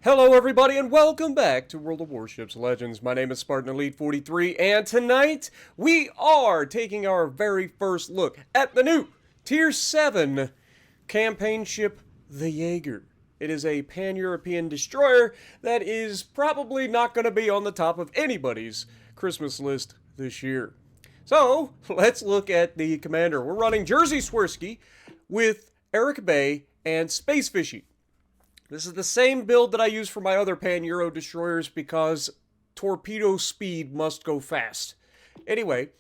Hello everybody and welcome back to World of Warships Legends. My name is Spartan Elite 43 and tonight we are taking our very first look at the new Tier 7 campaign ship, the Jager. It is a pan-European destroyer that is probably not going to be on the top of anybody's Christmas list this year. So, let's look at the commander. We're running Jersey Swirsky with Eric Bay and Space Fishy. This is the same build that I use for my other pan-Euro destroyers because torpedo speed must go fast. Anyway,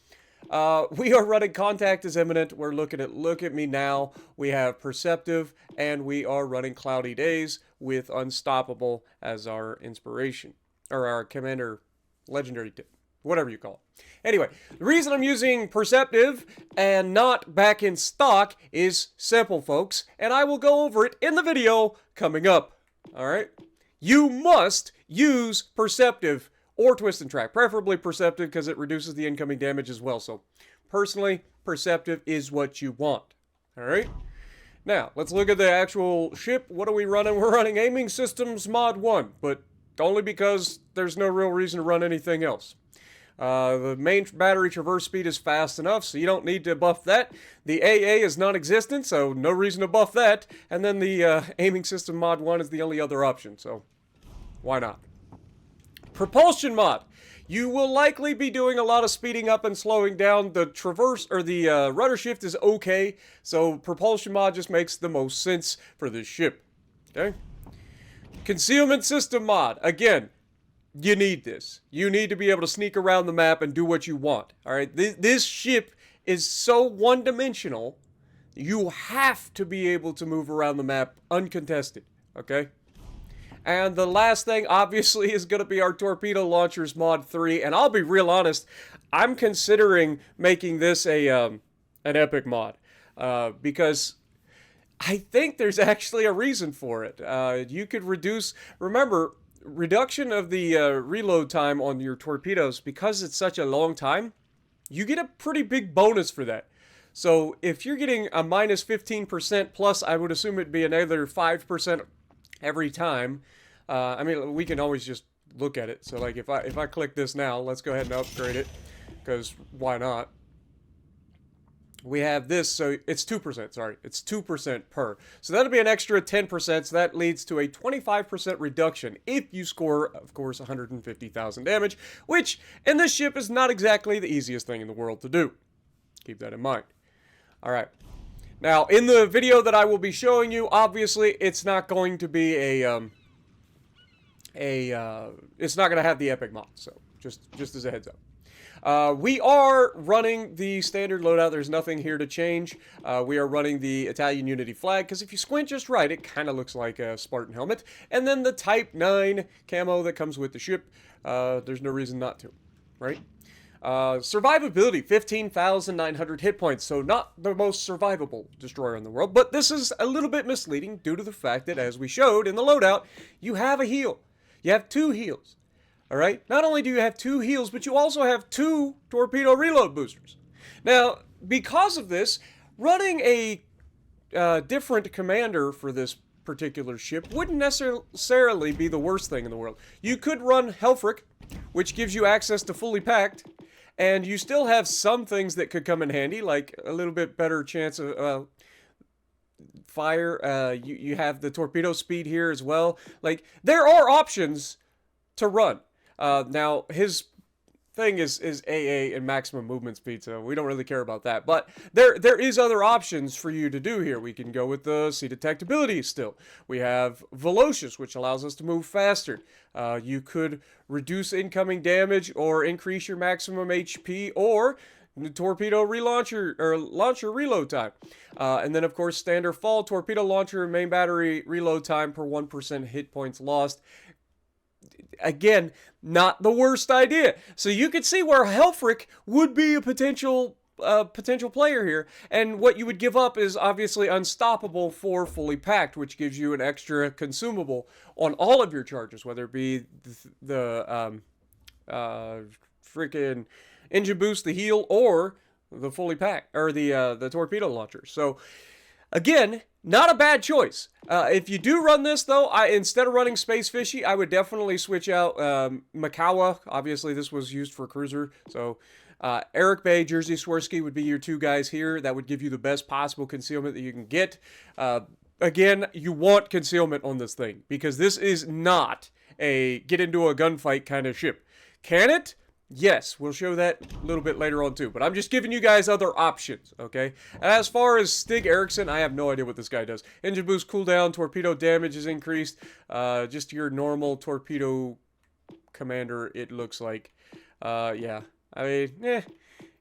we are running Contact is Imminent. We're looking at Look at Me Now. We have Perceptive, and we are running Cloudy Days with Unstoppable as our inspiration, or our commander legendary tip, whatever you call it. Anyway, the reason I'm using Perceptive and not back in stock is simple, folks, and I will go over it in the video coming up. Alright? You must use Perceptive or Twist and Track, preferably Perceptive because it reduces the incoming damage as well. So, personally, Perceptive is what you want. Alright? Now, let's look at the actual ship. What are we running? We're running Aiming Systems Mod 1, but only because there's no real reason to run anything else. The main battery traverse speed is fast enough, so you don't need to buff that. The AA is non-existent, so no reason to buff that. And then the Aiming System Mod 1 is the only other option, so why not? Propulsion Mod. You will likely be doing a lot of speeding up and slowing down. The traverse, or the rudder shift is okay, so Propulsion Mod just makes the most sense for this ship. Okay? Concealment System Mod. Again, you need this. You need to be able to sneak around the map and do what you want. Alright? This ship is so one-dimensional, you have to be able to move around the map uncontested. Okay? And the last thing, obviously, is going to be our Torpedo Launchers Mod 3. And I'll be real honest, I'm considering making this an epic mod. Because I think there's actually a reason for it. You could reduce... Remember, reduction of the reload time on your torpedoes, because it's such a long time, you get a pretty big bonus for that. So if you're getting a minus 15% plus, I would assume it'd be another 5% every time. I mean, we can always just look at it. So like if I click this now, let's go ahead and upgrade it, because why not? We have this, so it's 2%, sorry. It's 2% per. So that'll be an extra 10%, so that leads to a 25% reduction if you score, of course, 150,000 damage, which, in this ship, is not exactly the easiest thing in the world to do. Keep that in mind. Alright. Now, in the video that I will be showing you, obviously, it's not going to be it's not going to have the epic mod, so just as a heads up. We are running the standard loadout. There's nothing here to change. We are running the Italian Unity flag, because if you squint just right, it kind of looks like a Spartan helmet. And then the Type 9 camo that comes with the ship. There's no reason not to, right? Survivability, 15,900 hit points, so not the most survivable destroyer in the world. But this is a little bit misleading due to the fact that, as we showed in the loadout, you have a heal. You have 2 heals. Alright, not only do you have 2 heals, but you also have 2 torpedo reload boosters. Now, because of this, running a different commander for this particular ship wouldn't necessarily be the worst thing in the world. You could run Helfrich, which gives you access to fully packed, and you still have some things that could come in handy, like a little bit better chance of fire. You have the torpedo speed here as well. Like, there are options to run. Now, his thing is AA and maximum movement speed, so we don't really care about that. But there is other options for you to do here. We can go with the sea detectability still. We have Velocious, which allows us to move faster. You could reduce incoming damage or increase your maximum HP, or the torpedo relauncher or launcher reload time. And then, of course, standard fall, torpedo launcher, main battery reload time per 1% hit points lost. Again, not the worst idea. So you could see where Helfrich would be a potential player here. And what you would give up is obviously Unstoppable for fully packed, which gives you an extra consumable on all of your charges, whether it be the freaking engine boost, the heal, or the fully packed, or the torpedo launcher. So Again, not a bad choice. If you do run this, though, instead of running Space Fishy, I would definitely switch out Makawa. Obviously, this was used for cruiser, so Eric Bay, Jersey Swirsky would be your two guys here. That would give you the best possible concealment that you can get. Again, you want concealment on this thing, because this is not a get into a gunfight kind of ship. Can it? Yes, we'll show that a little bit later on too, but I'm just giving you guys other options, okay? And as far as Stig Eriksson, I have no idea what this guy does. Engine boost cooldown, torpedo damage is increased, just your normal torpedo commander, it looks like. Yeah, I mean,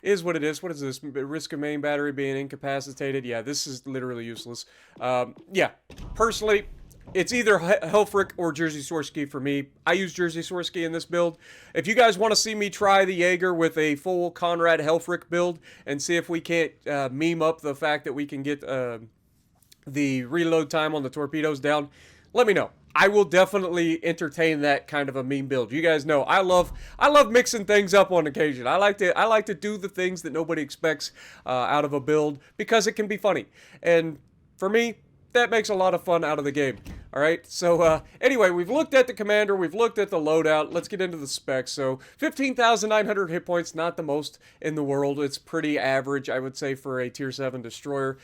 is what it is. What is this? Risk of main battery being incapacitated. Yeah, this is literally useless. Yeah, personally, it's either Helfrich or Jersey Swirsky for me. I use Jersey Swirsky in this build. If you guys want to see me try the Jager with a full Conrad Helfrich build and see if we can't meme up the fact that we can get the reload time on the torpedoes down, let me know. I will definitely entertain that kind of a meme build. You guys know I love mixing things up on occasion. I like to do the things that nobody expects out of a build because it can be funny. And for me, that makes a lot of fun out of the game. All right, so anyway, we've looked at the commander, we've looked at the loadout. Let's get into the specs. So 15,900 hit points, not the most in the world. It's pretty average, I would say, for a tier 7 destroyer.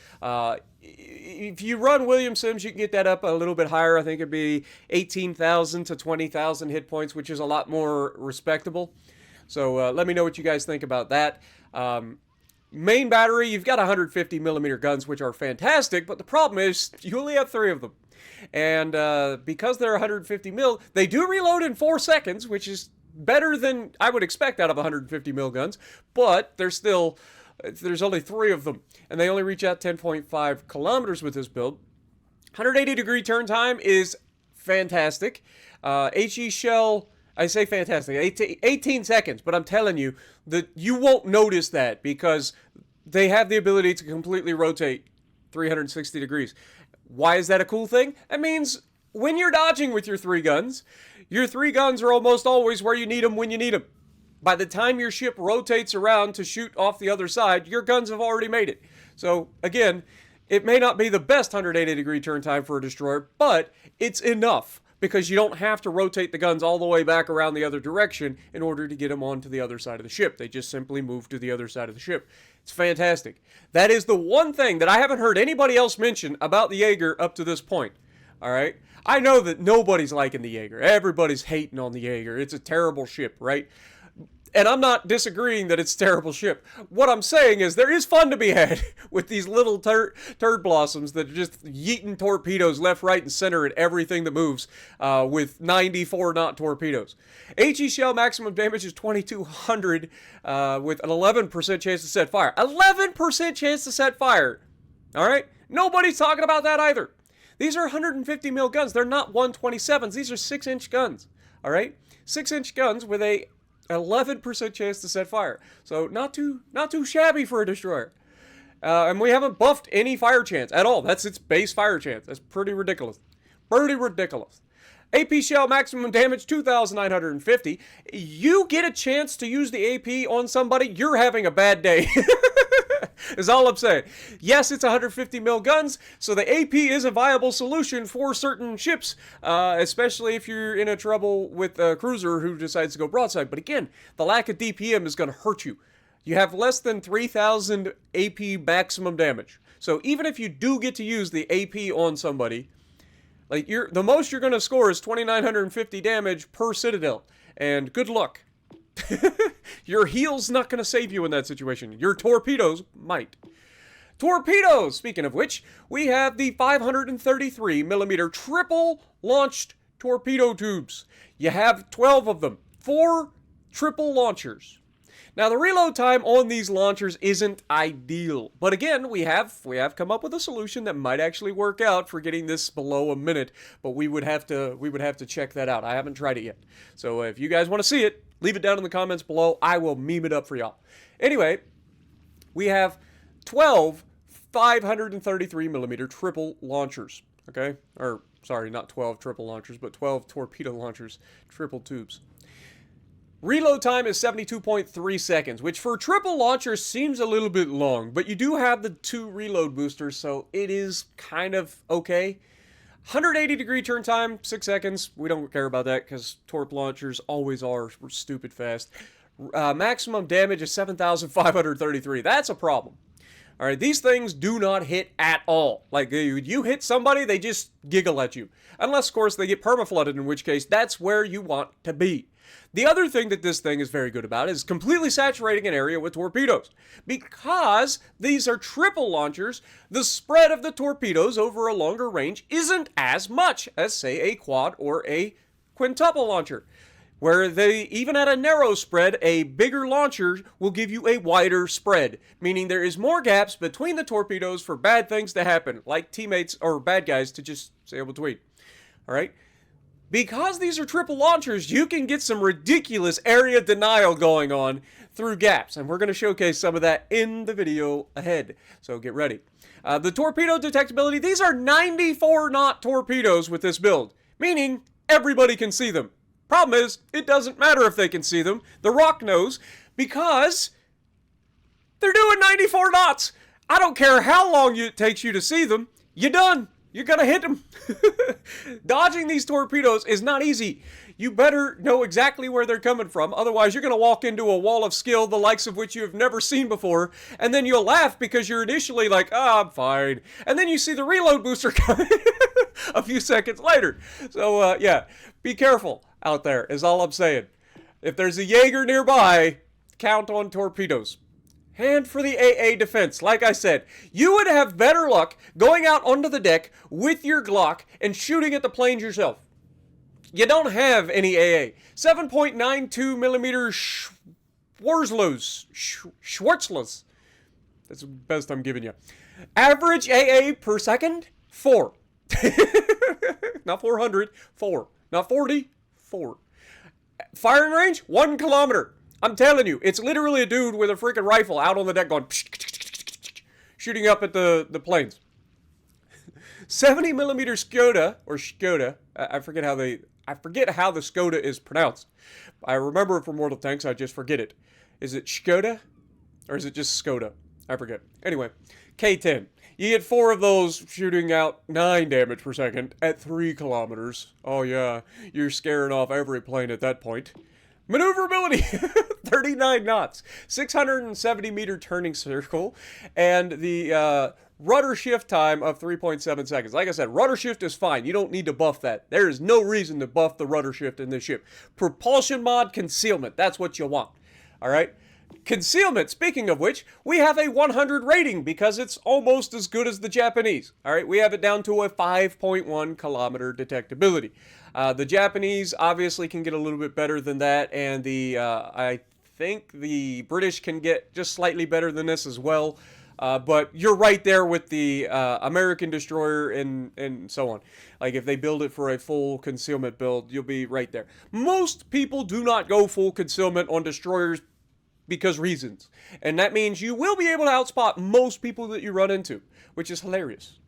If you run William Sims, you can get that up a little bit higher. I think it'd be 18,000 to 20,000 hit points, which is a lot more respectable. So let me know what you guys think about that. Main battery, you've got 150 millimeter guns, which are fantastic, but the problem is you only have 3 of them. And because they're 150 mil, they do reload in 4 seconds, which is better than I would expect out of 150 mil guns, but there's only 3 of them, and they only reach out 10.5 kilometers with this build. 180-degree turn time is fantastic. HE shell, I say fantastic, 18 seconds, but I'm telling you that you won't notice that because they have the ability to completely rotate 360 degrees. Why is that a cool thing? That means when you're dodging with your 3 guns are almost always where you need them when you need them. By the time your ship rotates around to shoot off the other side, your guns have already made it. So, again, it may not be the best 180-degree turn time for a destroyer, but it's enough because you don't have to rotate the guns all the way back around the other direction in order to get them onto the other side of the ship. They just simply move to the other side of the ship. It's fantastic. That is the one thing that I haven't heard anybody else mention about the Jager up to this point. All right? I know that nobody's liking the Jager. Everybody's hating on the Jager. It's a terrible ship, right? And I'm not disagreeing that it's a terrible ship. What I'm saying is there is fun to be had with these little turd blossoms that are just yeeting torpedoes left, right, and center at everything that moves with 94-knot torpedoes. HE shell maximum damage is 2,200 with an 11% chance to set fire. 11% chance to set fire! Alright? Nobody's talking about that either. These are 150 mil guns. They're not 127s. These are 6-inch guns. Alright? 6-inch guns with a 11% chance to set fire. So not too shabby for a destroyer. And we haven't buffed any fire chance at all. That's its base fire chance. That's pretty ridiculous. Pretty ridiculous. AP shell maximum damage 2,950. You get a chance to use the AP on somebody, you're having a bad day. Is all I'm saying. Yes, it's 150 mil guns, so the AP is a viable solution for certain ships, especially if you're in a trouble with a cruiser who decides to go broadside. But again, the lack of DPM is going to hurt you. You have less than 3,000 AP maximum damage. So even if you do get to use the AP on somebody, like the most you're going to score is 2,950 damage per Citadel. And good luck. Your heal's not going to save you in that situation. Your torpedoes might. Torpedoes! Speaking of which, we have the 533 millimeter triple launched torpedo tubes. You have 12 of them. 4 triple launchers. Now, the reload time on these launchers isn't ideal. But again, we have come up with a solution that might actually work out for getting this below a minute. But we would have to check that out. I haven't tried it yet. So if you guys want to see it, leave it down in the comments below. I will meme it up for y'all. Anyway, we have 12 533 millimeter triple launchers. Okay? Or, sorry, not 12 triple launchers, but 12 torpedo launchers, triple tubes. Reload time is 72.3 seconds, which for triple launchers seems a little bit long, but you do have the 2 reload boosters, so it is kind of okay. 180-degree turn time, 6 seconds. We don't care about that because torp launchers always are stupid fast. Maximum damage is 7,533. That's a problem. All right, these things do not hit at all. Like, you hit somebody, they just giggle at you. Unless, of course, they get permaflooded, in which case, that's where you want to be. The other thing that this thing is very good about is completely saturating an area with torpedoes. Because these are triple launchers, the spread of the torpedoes over a longer range isn't as much as, say, a quad or a quintuple launcher. Where they, even at a narrow spread, a bigger launcher will give you a wider spread, meaning there is more gaps between the torpedoes for bad things to happen, like teammates or bad guys to just sail between. Alright? Because these are triple launchers, you can get some ridiculous area denial going on through gaps, and we're going to showcase some of that in the video ahead, so get ready. The torpedo detectability, these are 94 knot torpedoes with this build, meaning everybody can see them. Problem is, it doesn't matter if they can see them. The Rock knows, because they're doing 94 knots. I don't care how long it takes you to see them. You're done. You're gonna hit them. Dodging these torpedoes is not easy. You better know exactly where they're coming from. Otherwise, you're gonna walk into a wall of skill, the likes of which you have never seen before. And then you'll laugh because you're initially like, oh, I'm fine. And then you see the reload booster coming a few seconds later. So, yeah, be careful out there is all I'm saying. If there's a Jager nearby, count on torpedoes. And for the AA defense, like I said, you would have better luck going out onto the deck with your Glock and shooting at the planes yourself. You don't have any AA. 7.92 millimeter Schwarzlos. That's the best I'm giving you. Average AA per second, 4. Not 400, 4. Not 40, 4. Firing range, 1 kilometer. I'm telling you, it's literally a dude with a freaking rifle out on the deck going shooting up at the planes. 70 millimeter Skoda, or Skoda, I forget how the Skoda is pronounced. I remember it from World of Tanks, I just forget it. Is it Skoda? Or is it just Skoda? I forget. Anyway, K10. You get 4 of those shooting out 9 damage per second at 3 kilometers. Oh yeah, you're scaring off every plane at that point. Maneuverability, 39 knots, 670 meter turning circle, and the rudder shift time of 3.7 seconds. Like I said, rudder shift is fine. You don't need to buff that. There is no reason to buff the rudder shift in this ship. Propulsion mod, concealment. That's what you want. All right? Concealment, speaking of which, we have a 100 rating because it's almost as good as the Japanese. All right? We have it down to a 5.1 kilometer detectability. The Japanese obviously can get a little bit better than that, and I think the British can get just slightly better than this as well. But you're right there with the American destroyer and so on. Like if they build it for a full concealment build, you'll be right there. Most people do not go full concealment on destroyers because reasons. And that means you will be able to outspot most people that you run into, which is hilarious.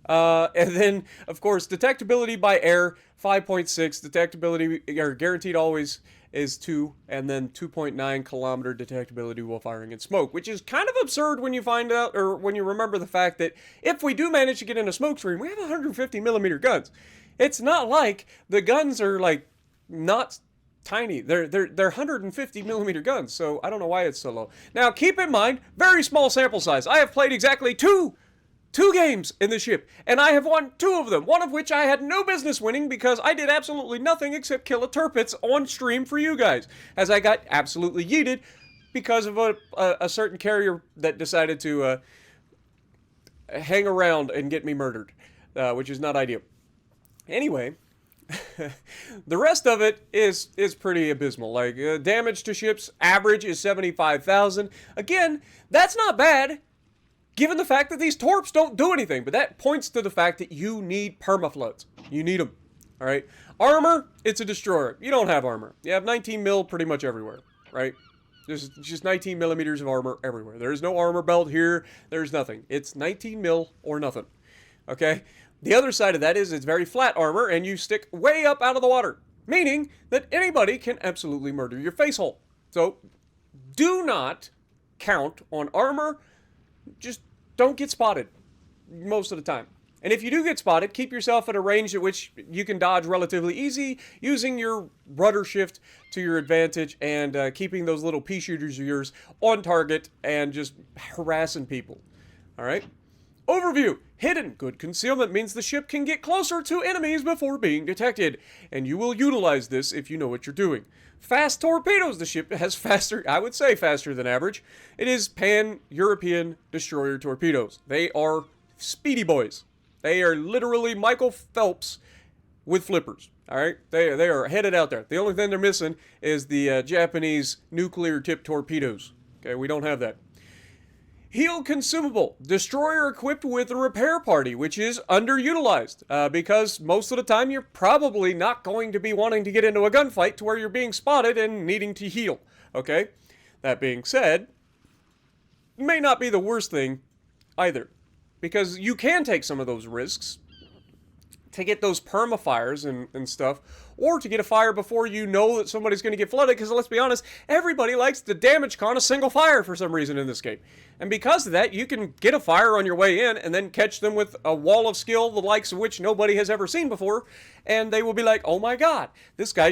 And then, of course, detectability by air, 5.6. Detectability, or guaranteed always, is 2. And then 2.9 kilometer detectability while firing in smoke, which is kind of absurd when you find out, or when you remember the fact that if we do manage to get in a smoke screen, we have 150 millimeter guns. It's not like the guns are, like, not tiny. They're 150 millimeter guns, so I don't know why it's so low. Now, keep in mind, very small sample size. I have played exactly two games in the ship, and I have won 2 of them, one of which I had no business winning because I did absolutely nothing except kill a Tirpitz on stream for you guys, as I got absolutely yeeted because of a certain carrier that decided to hang around and get me murdered, which is not ideal. Anyway, the rest of it is pretty abysmal. Like, damage to ships average is 75,000. Again, that's not bad, given the fact that these torps don't do anything, but that points to the fact that you need permafloods. You need them, all right? Armor, it's a destroyer. You don't have armor. You have 19 mil pretty much everywhere, right? There's just 19 millimeters of armor everywhere. There is no armor belt here. There's nothing. It's 19 mil or nothing, okay? The other side of that is it's very flat armor, and you stick way up out of the water. meaning that anybody can absolutely murder your face hole. So do not count on armor. Just don't get spotted most of the time. And if you do get spotted, keep yourself at a range at which you can dodge relatively easy using your rudder shift to your advantage and keeping those little pea shooters of yours on target and just harassing people. All right? Overview. Hidden. Good concealment means the ship can get closer to enemies before being detected, and you will utilize this if you know what you're doing. Fast torpedoes. The ship has faster, I would say faster than average. It is pan-European destroyer torpedoes. They are speedy boys. They are literally Michael Phelps with flippers. All right? They are headed out there. The only thing they're missing is the Japanese nuclear-tipped torpedoes. Okay, we don't have that. Heal consumable. Destroyer equipped with a repair party, which is underutilized because most of the time you're probably not going to be wanting to get into a gunfight to where you're being spotted and needing to heal. Okay? That being said, may not be the worst thing either, because you can take some of those risks to get those perma-fires and stuff, or to get a fire before you know that somebody's going to get flooded, because let's be honest, everybody likes to damage con a single fire for some reason in this game. And because of that, you can get a fire on your way in and then catch them with a wall of skill, the likes of which nobody has ever seen before, and they will be like, oh my god, this guy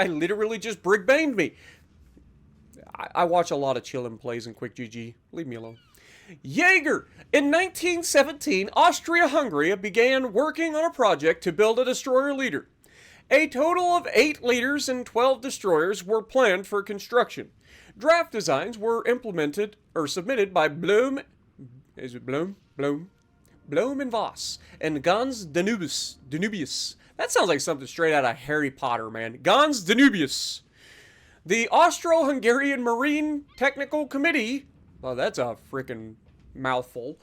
literally just brick-banged me. I watch a lot of chillin' plays and quick GG. Leave me alone. Jager! In 1917, Austria-Hungary began working on a project to build a destroyer leader. A total of 8 leaders and 12 destroyers were planned for construction. Draft designs were implemented or submitted by Blum and Voss and Gans Danubius. That sounds like something straight out of Harry Potter, man. Gans Danubius. The Austro-Hungarian Marine Technical Committee, well, that's a freaking mouthful,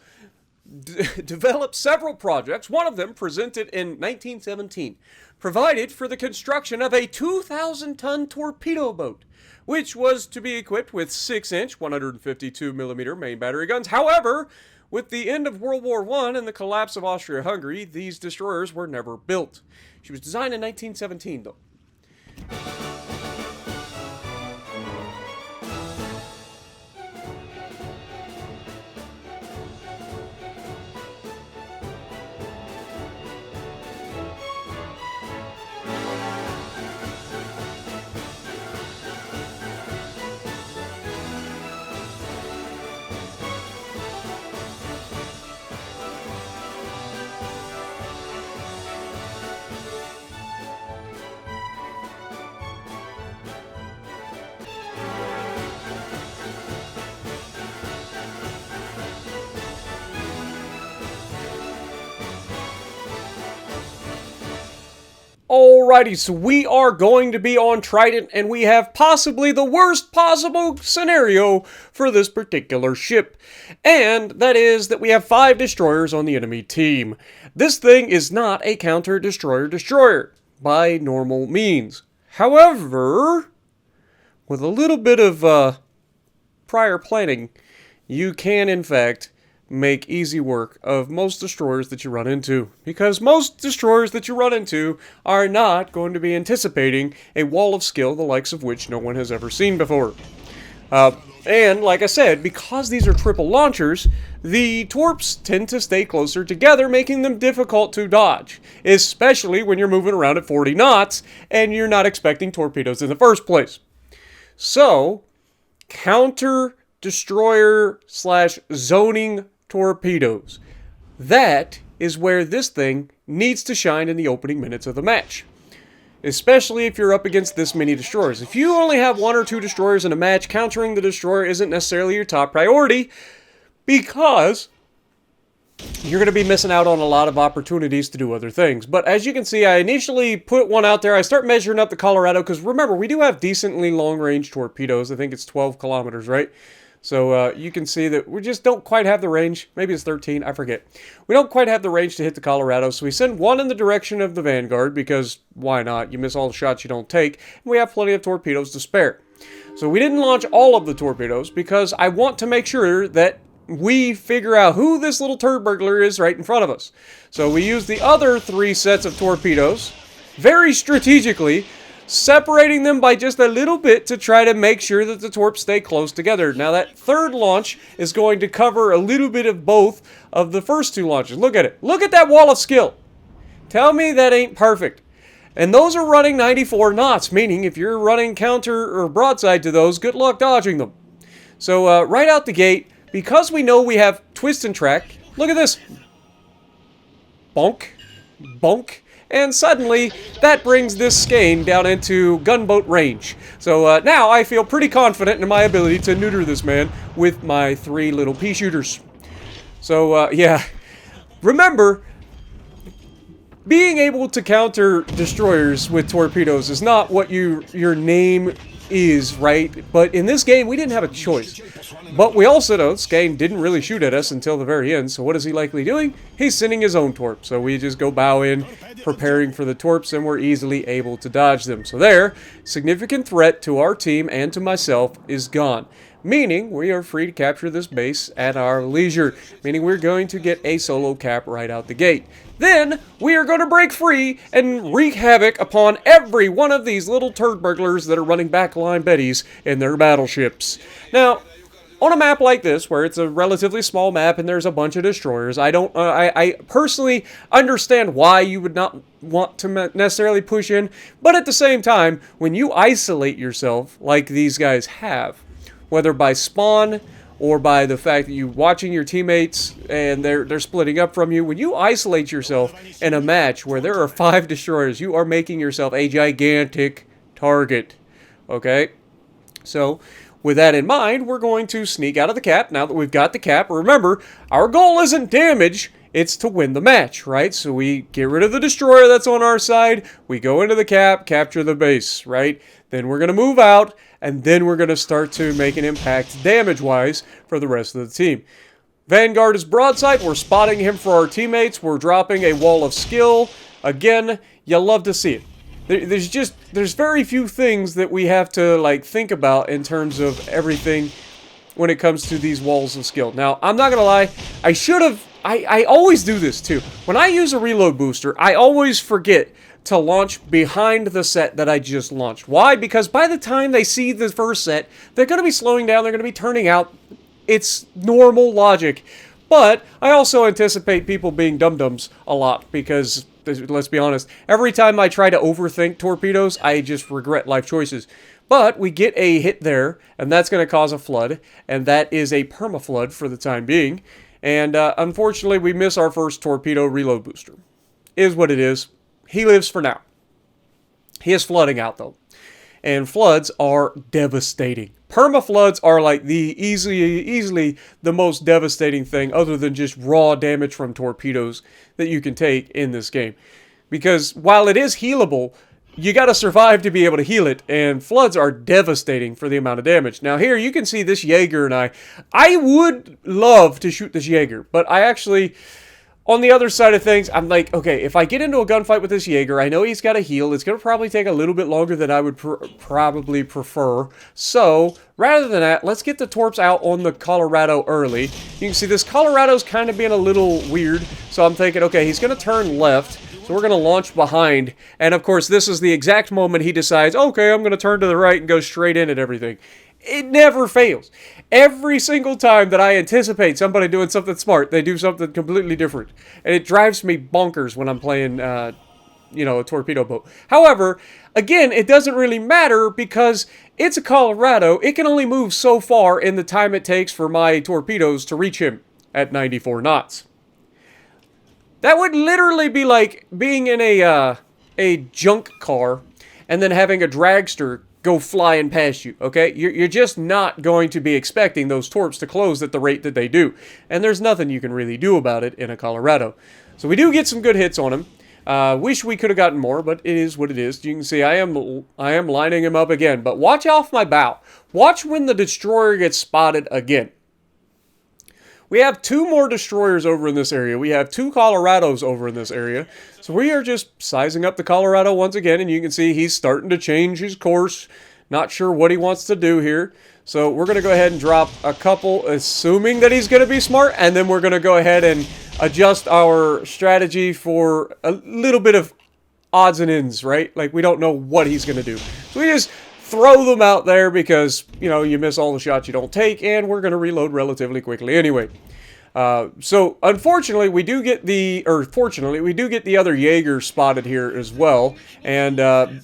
developed several projects. One of them, presented in 1917, provided for the construction of a 2,000-ton torpedo boat, which was to be equipped with 6-inch, 152mm main battery guns. However, with the end of World War I and the collapse of Austria-Hungary, these destroyers were never built. She was designed in 1917, though. Alrighty, so we are going to be on Trident, and we have possibly the worst possible scenario for this particular ship. And that is that we have 5 destroyers on the enemy team. This thing is not a counter-destroyer by normal means. However, with a little bit of prior planning, you can, in fact, make easy work of most destroyers that you run into, because most destroyers that you run into are not going to be anticipating a wall of skill the likes of which no one has ever seen before. And like I said, because these are triple launchers, the torps tend to stay closer together, making them difficult to dodge, especially when you're moving around at 40 knots and you're not expecting torpedoes in the first place. So, counter destroyer / zoning torpedoes. That is where this thing needs to shine in the opening minutes of the match. Especially if you're up against this many destroyers. If you only have 1 or 2 destroyers in a match, countering the destroyer isn't necessarily your top priority, because you're going to be missing out on a lot of opportunities to do other things. But as you can see, I initially put one out there. I start measuring up the Colorado, because remember, we do have decently long-range torpedoes. I think it's 12 kilometers, right? So you can see that we just don't quite have the range. Maybe it's 13, I forget. We don't quite have the range to hit the Colorado, so we send one in the direction of the Vanguard, because why not? You miss all the shots you don't take, and we have plenty of torpedoes to spare. So we didn't launch all of the torpedoes, because I want to make sure that we figure out who this little turd burglar is right in front of us. So we use the other 3 sets of torpedoes very strategically, separating them by just a little bit to try to make sure that the torps stay close together. Now that third launch is going to cover a little bit of both of the first two launches. Look at it. Look at that wall of skill. Tell me that ain't perfect. And those are running 94 knots, meaning if you're running counter or broadside to those, good luck dodging them. So right out the gate, because we know we have twist and track, look at this. Bonk. Bonk. And suddenly, that brings this skein down into gunboat range. So now I feel pretty confident in my ability to neuter this man with my 3 little pea shooters. So yeah, remember, being able to counter destroyers with torpedoes is not what your name is, right? But in this game, we didn't have a choice. But we also know Skane didn't really shoot at us until the very end, so what is he likely doing? He's sending his own torp. So we just go bow in, preparing for the torps, and we're easily able to dodge them. So there, significant threat to our team and to myself is gone. Meaning, we are free to capture this base at our leisure. Meaning, we're going to get a solo cap right out the gate. Then, we are going to break free and wreak havoc upon every one of these little turd burglars that are running backline Bettys in their battleships. Now, on a map like this, where it's a relatively small map and there's a bunch of destroyers, I personally understand why you would not want to necessarily push in, but at the same time, when you isolate yourself like these guys have, whether by spawn or by the fact that you're watching your teammates and they're splitting up from you, when you isolate yourself in a match where there are 5 destroyers, you are making yourself a gigantic target. Okay? So, with that in mind, we're going to sneak out of the cap now that we've got the cap. Remember, our goal isn't damage, it's to win the match, right? So we get rid of the destroyer that's on our side, we go into the cap, capture the base, right? Then we're going to move out, and then we're going to start to make an impact damage-wise for the rest of the team. Vanguard is broadside, we're spotting him for our teammates, we're dropping a wall of skill. Again, you'll love to see it. There's very few things that we have to like think about in terms of everything when it comes to these walls of skill. Now, I'm not gonna lie, I always do this too. When I use a reload booster, I always forget to launch behind the set that I just launched. Why? Because by the time they see the first set, they're gonna be slowing down, they're gonna be turning out. It's normal logic. But I also anticipate people being dum-dums a lot because, let's be honest, every time I try to overthink torpedoes, I just regret life choices. But we get a hit there, and that's going to cause a flood, and that is a perma-flood for the time being. And unfortunately, we miss our first torpedo reload booster. Is what it is. He lives for now. He is flooding out, though. And floods are devastating. Perma-floods are like the easily the most devastating thing other than just raw damage from torpedoes that you can take in this game. Because while it is healable, you got to survive to be able to heal it, and floods are devastating for the amount of damage. Now here you can see this Jager, and I would love to shoot this Jager, but I actually, on the other side of things, I'm like, okay, if I get into a gunfight with this Jager, I know he's got a heal. It's going to probably take a little bit longer than I would probably prefer. So, rather than that, let's get the torps out on the Colorado early. You can see this Colorado's kind of being a little weird. So I'm thinking, okay, he's going to turn left. So we're going to launch behind. And of course, this is the exact moment he decides, okay, I'm going to turn to the right and go straight in at everything. It never fails. Every single time that I anticipate somebody doing something smart, they do something completely different. And it drives me bonkers when I'm playing, a torpedo boat. However, again, it doesn't really matter because it's a Colorado. It can only move so far in the time it takes for my torpedoes to reach him at 94 knots. That would literally be like being in a junk car and then having a dragster go flying past you, okay? You're just not going to be expecting those torps to close at the rate that they do. And there's nothing you can really do about it in a Colorado. So we do get some good hits on him. Wish we could have gotten more, but it is what it is. You can see I am lining him up again. But watch off my bow. Watch when the destroyer gets spotted again. We have 2 more destroyers over in this area. We have 2 Colorados over in this area. So we are just sizing up the Colorado once again, and you can see he's starting to change his course. Not sure what he wants to do here. So we're going to go ahead and drop a couple, assuming that he's going to be smart, and then we're going to go ahead and adjust our strategy for a little bit of odds and ends, right? Like, we don't know what he's going to do. So we just throw them out there because, you know, you miss all the shots you don't take, and we're going to reload relatively quickly anyway. So, unfortunately, we do get the, or fortunately, we do get the other Jager spotted here as well. And,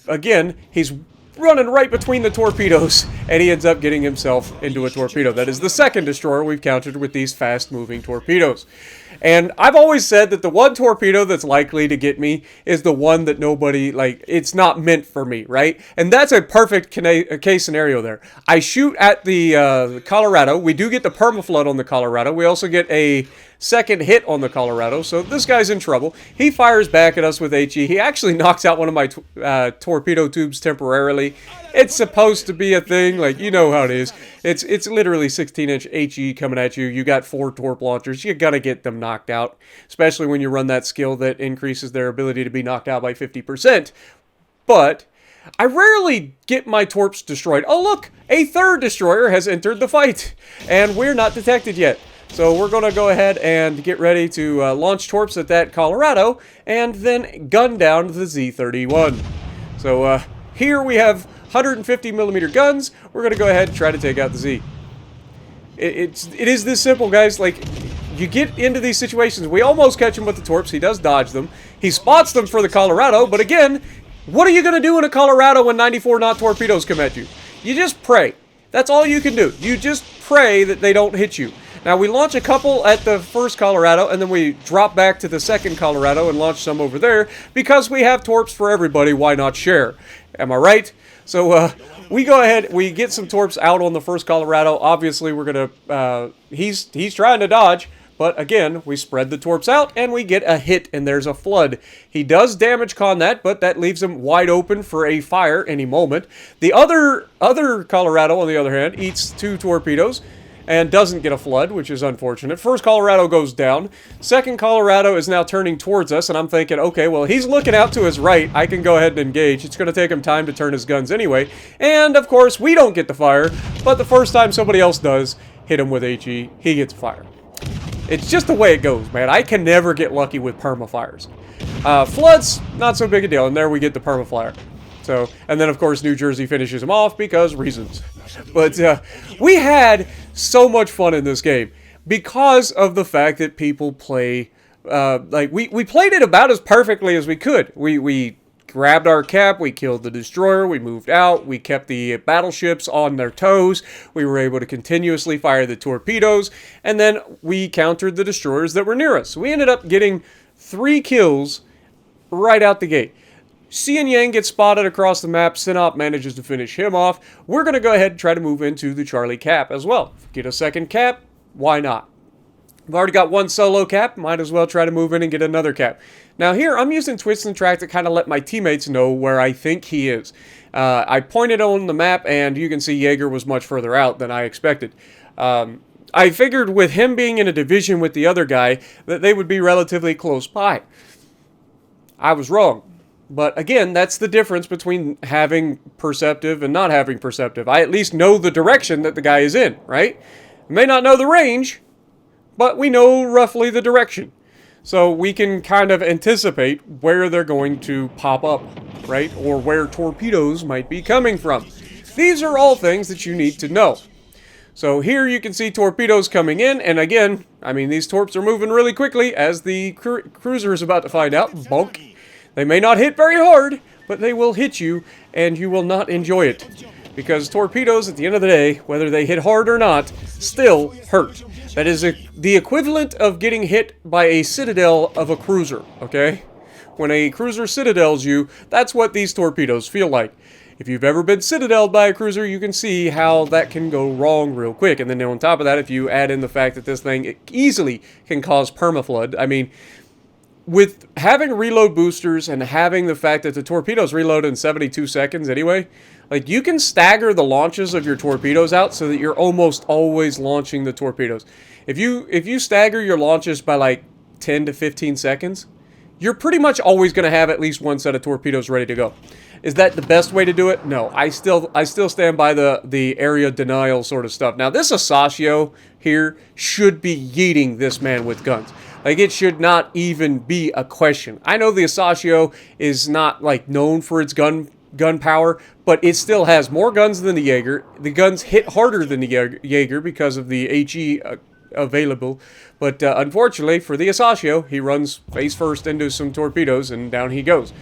again, he's running right between the torpedoes, and he ends up getting himself into a torpedo. That is the second destroyer we've countered with these fast-moving torpedoes. And I've always said that the one torpedo that's likely to get me is the one that nobody, like, it's not meant for me, right? And that's a perfect case scenario there. I shoot at the Colorado. We do get the permaflood on the Colorado. We also get a second hit on the Colorado, so this guy's in trouble. He fires back at us with HE. He actually knocks out one of my torpedo tubes temporarily. It's supposed to be a thing, like, you know how it is. It's literally 16-inch HE coming at you. You got 4 torp launchers. You gotta get them knocked out, especially when you run that skill that increases their ability to be knocked out by 50%. But I rarely get my torps destroyed. Oh, look! A third destroyer has entered the fight, and we're not detected yet. So we're going to go ahead and get ready to launch torps at that Colorado, and then gun down the Z-31. So here we have 150 millimeter guns. We're going to go ahead and try to take out the Z. It is this simple, guys. Like, you get into these situations. We almost catch him with the torps. He does dodge them. He spots them for the Colorado, but again, what are you going to do in a Colorado when 94 knot torpedoes come at you? You just pray. That's all you can do. You just pray that they don't hit you. Now, we launch a couple at the first Colorado, and then we drop back to the second Colorado and launch some over there. Because we have torps for everybody, why not share? Am I right? So, we go ahead, we get some torps out on the first Colorado. Obviously, we're going to, he's trying to dodge. But again, we spread the torps out, and we get a hit, and there's a flood. He does damage con that, but that leaves him wide open for a fire any moment. The other Colorado, on the other hand, eats 2 torpedoes and doesn't get a flood, which is unfortunate. First Colorado goes down. Second Colorado is now turning towards us, and I'm thinking, okay, well, he's looking out to his right. I can go ahead and engage. It's going to take him time to turn his guns anyway. And, of course, we don't get the fire, but the first time somebody else does, hit him with HE, he gets fire. It's just the way it goes, man. I can never get lucky with perma-fires. Floods, not so big a deal, and there we get the perma-flyer. So, and then, of course, New Jersey finishes him off because reasons. But we had so much fun in this game because of the fact that people play, like, we played it about as perfectly as we could. We grabbed our cap, we killed the destroyer, we moved out, we kept the battleships on their toes, we were able to continuously fire the torpedoes, and then we countered the destroyers that were near us. We ended up getting 3 kills right out the gate. Xian Yang gets spotted across the map. Sinop manages to finish him off. We're going to go ahead and try to move into the Charlie cap as well. Get a second cap, why not? I've already got 1 solo cap, might as well try to move in and get another cap. Now here, I'm using twist and track to kind of let my teammates know where I think he is. I pointed on the map, and you can see Jager was much further out than I expected. I figured with him being in a division with the other guy, that they would be relatively close by. I was wrong. But again, that's the difference between having perceptive and not having perceptive. I at least know the direction that the guy is in, right? I may not know the range, but we know roughly the direction. So we can kind of anticipate where they're going to pop up, right? Or where torpedoes might be coming from. These are all things that you need to know. So here you can see torpedoes coming in, and again, I mean, these torps are moving really quickly, as the cruiser is about to find out. Bonk. They may not hit very hard, but they will hit you, and you will not enjoy it. Because torpedoes, at the end of the day, whether they hit hard or not, still hurt. That is the equivalent of getting hit by a citadel of a cruiser, okay? When a cruiser citadels you, that's what these torpedoes feel like. If you've ever been citadeled by a cruiser, you can see how that can go wrong real quick. And then on top of that, if you add in the fact that this thing easily can cause permaflood, I mean, with having reload boosters and having the fact that the torpedoes reload in 72 seconds anyway, like, you can stagger the launches of your torpedoes out so that you're almost always launching the torpedoes. If you stagger your launches by like 10 to 15 seconds, you're pretty much always going to have at least 1 set of torpedoes ready to go. Is that the best way to do it? No, I still stand by the area denial sort of stuff. Now, this Asasio here should be yeeting this man with guns. Like, it should not even be a question. I know the Asashio is not, like, known for its gun power, but it still has more guns than the Jager. The guns hit harder than the Jager because of the HE available. But unfortunately for the Asashio, he runs face first into some torpedoes and down he goes.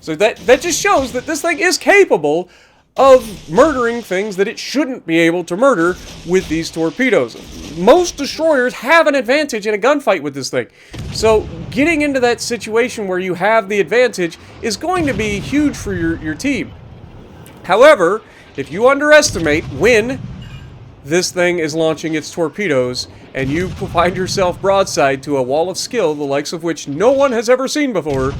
So that just shows that this thing is capable of murdering things that it shouldn't be able to murder with these torpedoes. Most destroyers have an advantage in a gunfight with this thing. So getting into that situation where you have the advantage is going to be huge for your team. However, if you underestimate when this thing is launching its torpedoes and you find yourself broadside to a wall of skill, the likes of which no one has ever seen before,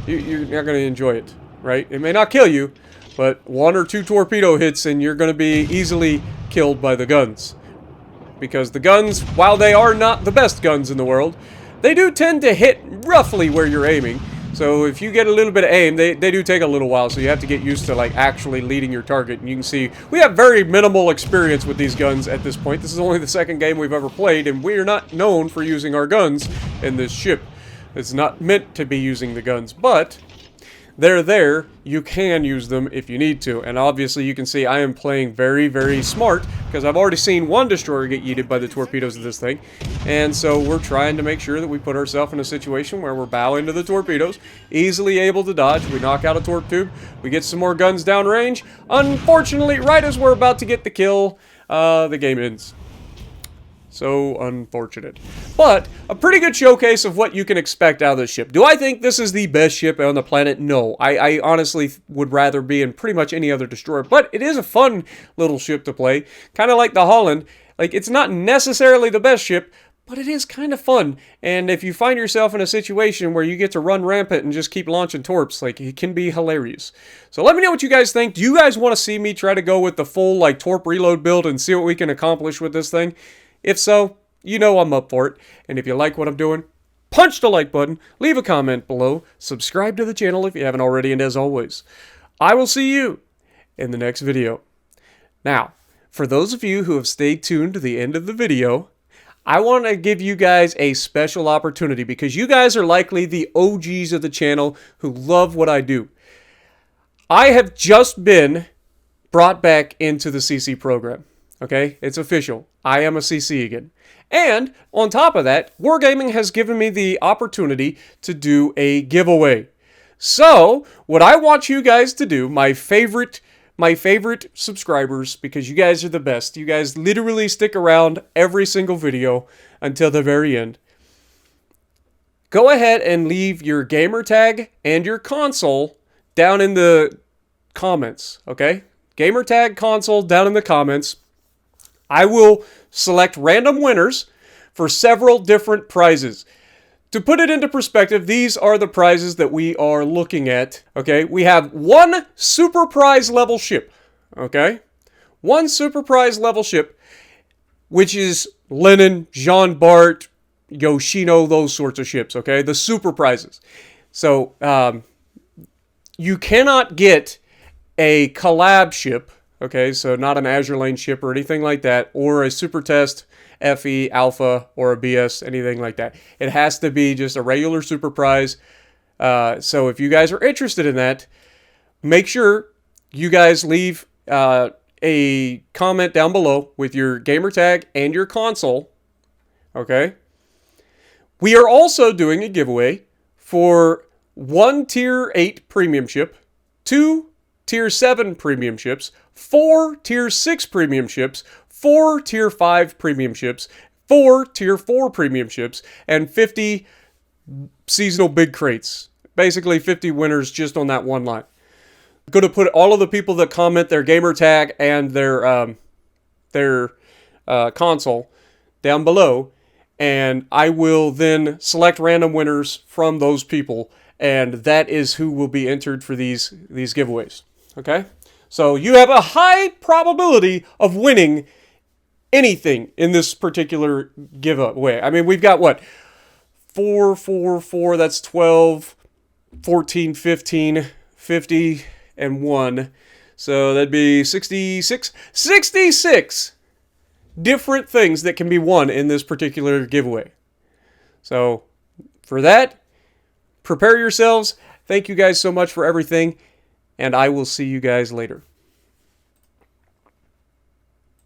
you're not going to enjoy it, right? It may not kill you, but 1 or 2 torpedo hits and you're going to be easily killed by the guns. Because the guns, while they are not the best guns in the world, they do tend to hit roughly where you're aiming. So if you get a little bit of aim, they do take a little while, so you have to get used to like actually leading your target. And you can see we have very minimal experience with these guns at this point. This is only the second game we've ever played, and we are not known for using our guns in this ship. It's not meant to be using the guns, but they're there. You can use them if you need to. And obviously you can see I am playing very, very smart because I've already seen one destroyer get yeeted by the torpedoes of this thing. And so we're trying to make sure that we put ourselves in a situation where we're bowing to the torpedoes, easily able to dodge. We knock out a torp tube. We get some more guns downrange. Unfortunately, right as we're about to get the kill, the game ends. So unfortunate. But a pretty good showcase of what you can expect out of this ship. Do I think this is the best ship on the planet? No. I honestly would rather be in pretty much any other destroyer. But it is a fun little ship to play. Kind of like the Holland. Like, it's not necessarily the best ship, but it is kind of fun. And if you find yourself in a situation where you get to run rampant and just keep launching torps, like, it can be hilarious. So let me know what you guys think. Do you guys want to see me try to go with the full, like, torp reload build and see what we can accomplish with this thing? If so, you know I'm up for it. And if you like what I'm doing, punch the like button, leave a comment below, subscribe to the channel if you haven't already, and as always, I will see you in the next video. Now, for those of you who have stayed tuned to the end of the video, I want to give you guys a special opportunity because you guys are likely the OGs of the channel who love what I do. I have just been brought back into the CC program. Okay, it's official. I am a CC again. And on top of that, Wargaming has given me the opportunity to do a giveaway. So, what I want you guys to do, my favorite subscribers, because you guys are the best. You guys literally stick around every single video until the very end. Go ahead and leave your gamer tag and your console down in the comments, okay? Gamer tag, console down in the comments. I will select random winners for several different prizes. To put it into perspective, these are the prizes that we are looking at, okay? We have 1 super prize level ship, okay? 1 super prize level ship, which is Lenin, Jean Bart, Yoshino, those sorts of ships, okay? The super prizes. So, you cannot get a collab ship. Okay, so not an Azure Lane ship or anything like that, or a Super Test, FE, Alpha, or a BS, anything like that. It has to be just a regular Super Prize. So if you guys are interested in that, make sure you guys leave a comment down below with your gamer tag and your console. Okay? We are also doing a giveaway for 1 Tier 8 premium ship, 2 Tier 7 premium ships, 4 Tier 6 premium ships, 4 Tier 5 premium ships, 4 Tier 4 premium ships, and 50 seasonal big crates. Basically 50 winners just on that one line. I'm going to put all of the people that comment their gamer tag and their console down below, and I will then select random winners from those people, and that is who will be entered for these giveaways. Okay? So you have a high probability of winning anything in this particular giveaway. I mean, we've got what? 4, 4, 4, that's 12, 14, 15, 50, and 1. So that'd be 66. 66 different things that can be won in this particular giveaway. So For that, prepare yourselves. Thank you guys so much for everything, and I will see you guys later.